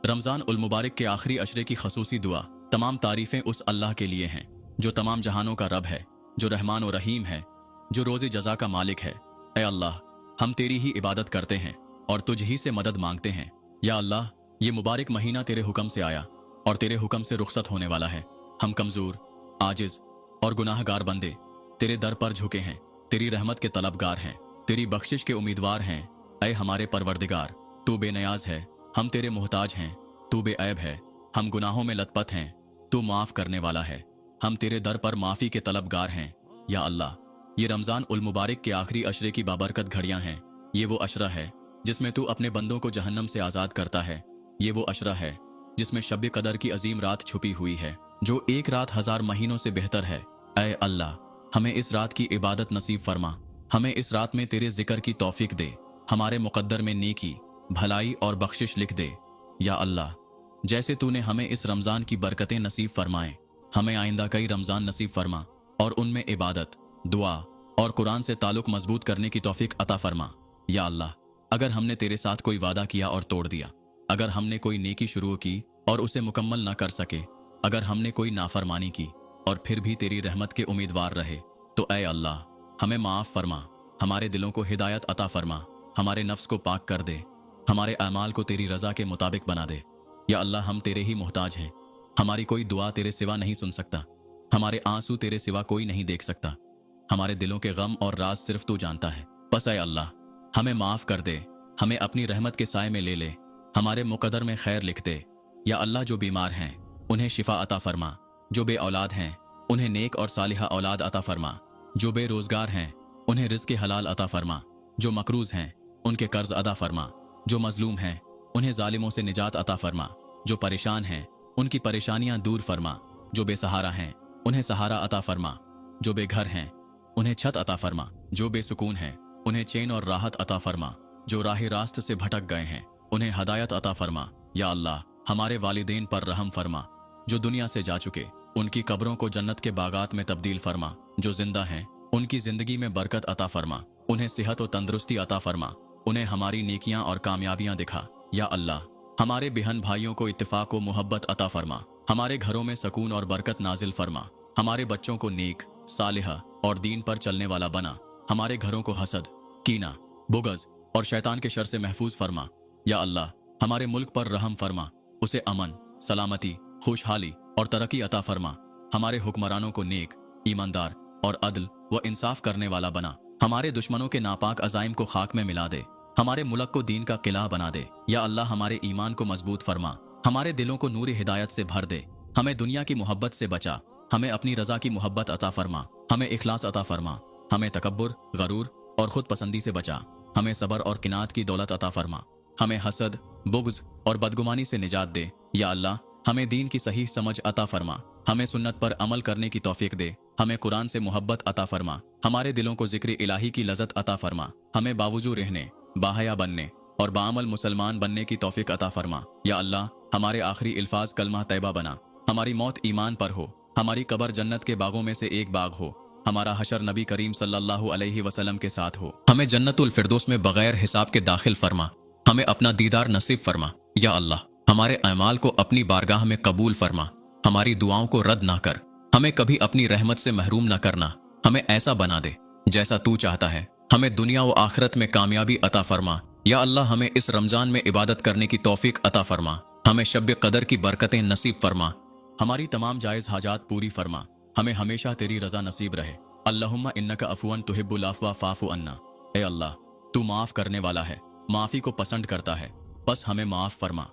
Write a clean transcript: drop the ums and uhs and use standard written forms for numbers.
रमज़ान उल मुबारक के आखिरी अशरे की खसूसी दुआ। तमाम तारीफ़ें उस अल्लाह के लिए हैं जो तमाम जहानों का रब है, जो रहमान और रहीम है, जो रोज़े जज़ा का मालिक है। ए अल्लाह, हम तेरी ही इबादत करते हैं और तुझ ही से मदद मांगते हैं। या अल्लाह, ये मुबारक महीना तेरे हुक्म से आया और तेरे हुक्म से रुखसत होने वाला है। हम कमज़ोर, आजिज़ और गुनाहगार बंदे तेरे दर पर झुके हैं, तेरी रहमत के तलबगार हैं, तेरी बख्शिश के उम्मीदवार हैं। ऐ हमारे परवरदिगार, तू बेनियाज है, हम तेरे मोहताज हैं। तू बेऐब है, हम गुनाहों में लतपत हैं। तू माफ़ करने वाला है, हम तेरे दर पर माफ़ी के तलबगार हैं। या अल्लाह, ये रमज़ान उल मुबारक के आखिरी अशरे की बाबरकत घड़ियां हैं। ये वो अशरा है जिसमें तू अपने बंदों को जहन्नम से आज़ाद करता है। ये वो अशरा है जिसमें शब कदर की अजीम रात छुपी हुई है, जो एक रात 1000 महीनों से बेहतर है। ऐ अल्लाह, हमें इस रात की इबादत नसीब फरमा। हमें इस रात में तेरे जिक्र की तौफीक दे। हमारे मुकद्दर में नेकी, भलाई और बख्शिश लिख दे। या अल्लाह, जैसे तूने हमें इस रमज़ान की बरकतें नसीब फरमाएं, हमें आइंदा कई रमज़ान नसीब फरमा और उनमें इबादत, दुआ और कुरान से ताल्लुक़ मजबूत करने की तौफीक अता फरमा। या अल्लाह, अगर हमने तेरे साथ कोई वादा किया और तोड़ दिया, अगर हमने कोई नेकी शुरू की और उसे मुकम्मल न कर सके, अगर हमने कोई नाफरमानी की और फिर भी तेरी रहमत के उम्मीदवार रहे, तो ऐ अल्लाह, हमें माफ़ फरमा। हमारे दिलों को हिदायत अता फरमा, हमारे नफ्स को पाक कर दे, हमारे अमाल को तेरी रज़ा के मुताबिक बना दे। या अल्लाह, हम तेरे ही मोहताज हैं। हमारी कोई दुआ तेरे सिवा नहीं सुन सकता, हमारे आंसू तेरे सिवा कोई नहीं देख सकता, हमारे दिलों के गम और राज सिर्फ तू जानता है। बस ऐ अल्लाह, हमें माफ़ कर दे, हमें अपनी रहमत के साए में ले ले, हमारे मुकद्दर में खैर लिख दे। या अल्लाह, जो बीमार हैं उन्हें शिफा अता फरमा, जो बे औलाद हैं उन्हें नेक और सालिहा औलाद अता फरमा, जो बेरोजगार हैं उन्हें रिज़्क़ हलाल अता फरमा, जो मकरूज़ हैं उनके कर्ज अदा फरमा, जो मजलूम हैं उन्हें जालिमों से निजात अता फरमा, जो परेशान हैं उनकी परेशानियां दूर फरमा, जो बेसहारा हैं उन्हें सहारा अता फरमा, जो बेघर हैं उन्हें छत अता फरमा, जो बेसुकून हैं उन्हें चैन और राहत अता फरमा, जो राह रास्त से भटक गए हैं उन्हें हदायत अता फरमा। या अल्लाह, हमारे वालिदैन पर रहम फरमा, जो दुनिया से जा चुके उनकी कब्रों को जन्नत के बागात में तब्दील फरमा, जो जिंदा हैं उनकी जिंदगी में बरकत अता फरमा, उन्हें सेहत और तंदुरुस्ती अता फरमा, उन्हें हमारी नेकियां और कामयाबियां दिखा। या अल्लाह, हमारे बहन भाइयों को इत्तेफाक व मोहब्बत अता फरमा, हमारे घरों में सकून और बरकत नाजिल फरमा, हमारे बच्चों को नेक, सालिहा और दीन पर चलने वाला बना, हमारे घरों को हसद, कीना, बुग़्ज़ और शैतान के शर से महफूज फरमा। या अल्लाह, हमारे मुल्क पर रहम फरमा, उसे अमन, सलामती, खुशहाली और तरक्की अता फरमा, हमारे हुक्मरानों को नेक, ईमानदार और अदल व इंसाफ करने वाला बना, हमारे दुश्मनों के नापाक अज़ाइम को खाक में मिला दे, हमारे मुल्क को दीन का किला बना दे। या अल्लाह, हमारे ईमान को मजबूत फरमा, हमारे दिलों को नूर हिदायत से भर दे, हमें दुनिया की मोहब्बत से बचा, हमें अपनी रज़ा की मोहब्बत अता फरमा, हमें इखलास अता फरमा, हमें तकब्बुर, गरूर और खुद पसंदी से बचा, हमें सबर और किनात की दौलत अता फरमा, हमें हसद, बुग़्ज़ और बदगुमानी से निजात दे। या अल्लाह, हमें दीन की सही समझ अता फरमा, हमें सुन्नत पर अमल करने की तौफीक दे, हमें कुरान से मोहब्बत अता फरमा, हमारे दिलों को ज़िक्र इलाही की लज़्ज़त अता फरमा, हमें बावजू रहने, बाहया बनने और बाअमल मुसलमान बनने की तौफीक अता फरमा। या अल्लाह, हमारे आखिरी अल्फाज कलमा तैयबा बना, हमारी मौत ईमान पर हो, हमारी कब्र जन्नत के बागों में से एक बाग हो, हमारा हशर नबी करीम सल्लल्लाहु अलैहि वसल्लम के साथ हो, हमें जन्नतुल फिरदौस में बगैर हिसाब के दाखिल फरमा, हमें अपना दीदार नसीब फरमा। या अल्लाह, हमारे अमाल को अपनी बारगाह में कबूल फरमा, हमारी दुआओं को रद्द ना कर, हमें कभी अपनी रहमत से महरूम ना करना, हमें ऐसा बना दे जैसा तू चाहता है, हमें दुनिया व आखिरत में कामयाबी अता फरमा। या अल्लाह, हमें इस रमज़ान में इबादत करने की तौफीक अता फरमा, हमें शब कदर की बरकतें नसीब फरमा, हमारी तमाम जायज़ हाजात पूरी फरमा, हमें हमेशा तेरी रज़ा नसीब रहे। अल्लाहुम्मा इन्नका अफ़ुवन तुहिब्बुल अफ़्वा फ़ाफ़ु अन्ना। ए अल्लाह, तू माफ़ करने वाला है, माफ़ी को पसंद करता है, बस हमें माफ़ फरमा।